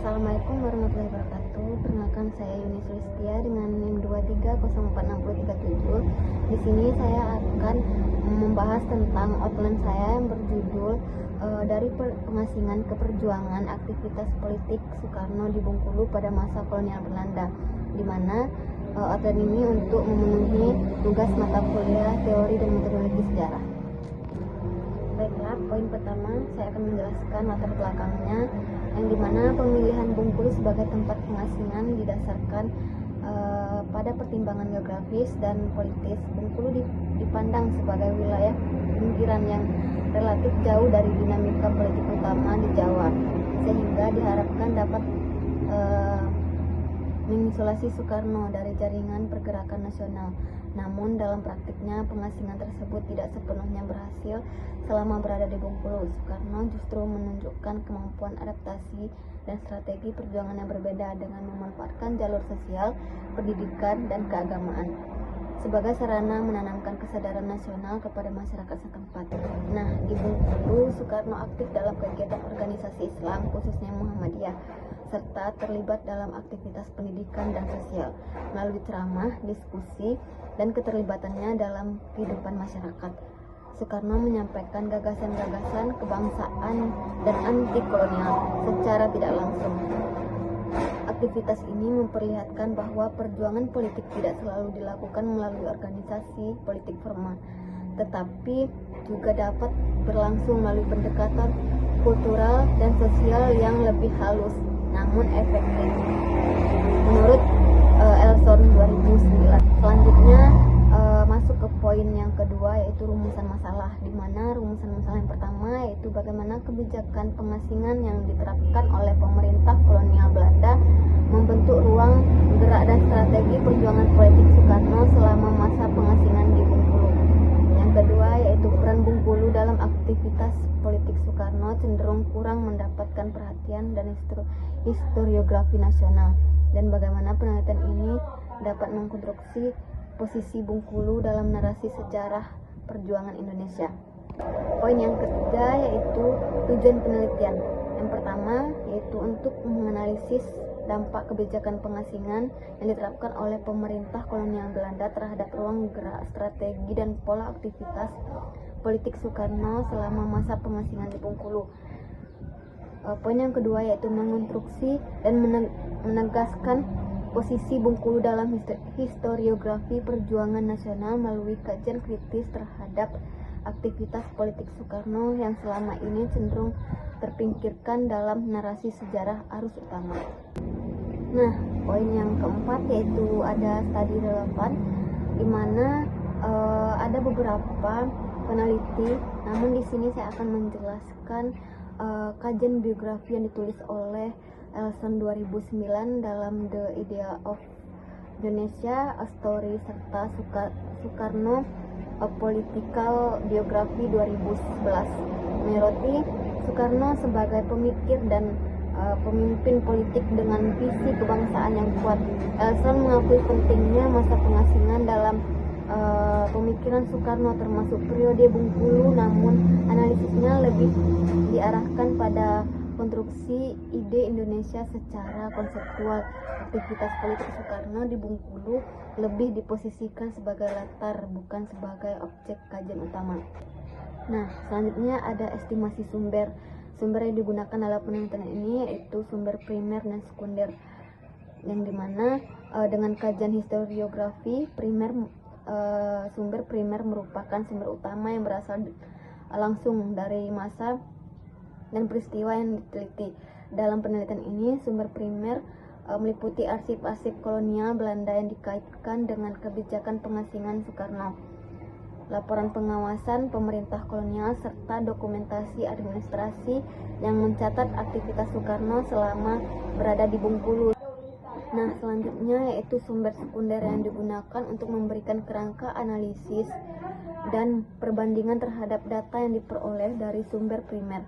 Assalamualaikum warahmatullahi wabarakatuh. Perkenalkan, saya Yuni Sulistia dengan NIM 23046037. Di sini saya akan membahas tentang outline saya yang berjudul dari pengasingan ke perjuangan aktivitas politik Soekarno di Bengkulu pada masa kolonial Belanda, di mana outline ini untuk memenuhi tugas mata kuliah teori dan metodologi sejarah. Baiklah, poin pertama saya akan menjelaskan latar belakangnya, yang dimana pemilihan Bengkulu sebagai tempat pengasingan didasarkan pada pertimbangan geografis dan politis. Bengkulu dipandang sebagai wilayah pinggiran yang relatif jauh dari dinamika politik utama di Jawa, sehingga diharapkan dapat mengisolasi Soekarno dari jaringan pergerakan nasional. Namun dalam praktiknya pengasingan tersebut tidak sepenuhnya berhasil. Selama berada di Bengkulu, Soekarno justru menunjukkan kemampuan adaptasi dan strategi perjuangan yang berbeda dengan memanfaatkan jalur sosial, pendidikan, dan keagamaan sebagai sarana menanamkan kesadaran nasional kepada masyarakat setempat. Nah, di Bengkulu, Soekarno aktif dalam kegiatan organisasi Islam, khususnya Muhammadiyah, serta terlibat dalam aktivitas pendidikan dan sosial melalui ceramah, diskusi, dan keterlibatannya dalam kehidupan masyarakat. Soekarno menyampaikan gagasan-gagasan kebangsaan dan anti kolonial secara tidak langsung. Aktivitas ini memperlihatkan bahwa perjuangan politik tidak selalu dilakukan melalui organisasi politik formal, tetapi juga dapat berlangsung melalui pendekatan kultural dan sosial yang lebih halus namun efektif. Menurut Elson 2009. Selanjutnya masuk ke poin yang kedua, yaitu rumusan masalah, di mana rumusan masalah yang pertama yaitu bagaimana kebijakan pengasingan yang diterapkan oleh pemerintah kolonial Belanda membentuk ruang gerak dan strategi perjuangan politik Soekarno selama masa pengasingan di Bengkulu. Yang kedua yaitu peran Bengkulu dalam aktivitas politik Soekarno cenderung kurang mendapatkan perhatian dan historiografi nasional, dan bagaimana penelitian ini dapat mengkonstruksi posisi Bengkulu dalam narasi sejarah perjuangan Indonesia. Poin yang ketiga yaitu tujuan penelitian. Yang pertama yaitu untuk menganalisis dampak kebijakan pengasingan yang diterapkan oleh pemerintah kolonial Belanda terhadap ruang gerak, strategi, dan pola aktivitas politik Soekarno selama masa pengasingan di Bengkulu. Poin yang kedua yaitu mengonstruksi dan menegaskan posisi Bengkulu dalam historiografi perjuangan nasional melalui kajian kritis terhadap aktivitas politik Soekarno yang selama ini cenderung terpinggirkan dalam narasi sejarah arus utama. Nah, poin yang keempat yaitu ada studi relevan, di mana ada beberapa peneliti, namun di sini saya akan menjelaskan kajian biografi yang ditulis oleh Elson 2009 dalam The Idea of Indonesia, A Story, serta Soekarno, A Political Biography 2011. Menyoroti Soekarno sebagai pemikir dan pemimpin politik dengan visi kebangsaan yang kuat. Elson mengakui pentingnya masa pengasingan dalam pemikiran Soekarno termasuk periode Bengkulu, namun analisisnya lebih diarahkan pada konstruksi ide Indonesia secara konseptual. Aktivitas politik Soekarno di Bengkulu lebih diposisikan sebagai latar, bukan sebagai objek kajian utama. Nah, selanjutnya ada estimasi sumber. Sumber yang digunakan dalam penelitian ini yaitu sumber primer dan sekunder, yang dimana dengan kajian historiografi primer, sumber primer merupakan sumber utama yang berasal langsung dari masa dan peristiwa yang diteliti. Dalam penelitian ini, sumber primer meliputi arsip-arsip kolonial Belanda yang dikaitkan dengan kebijakan pengasingan Soekarno, laporan pengawasan pemerintah kolonial, serta dokumentasi administrasi yang mencatat aktivitas Soekarno selama berada di Bengkulu. Nah, selanjutnya yaitu sumber sekunder yang digunakan untuk memberikan kerangka analisis dan perbandingan terhadap data yang diperoleh dari sumber primer.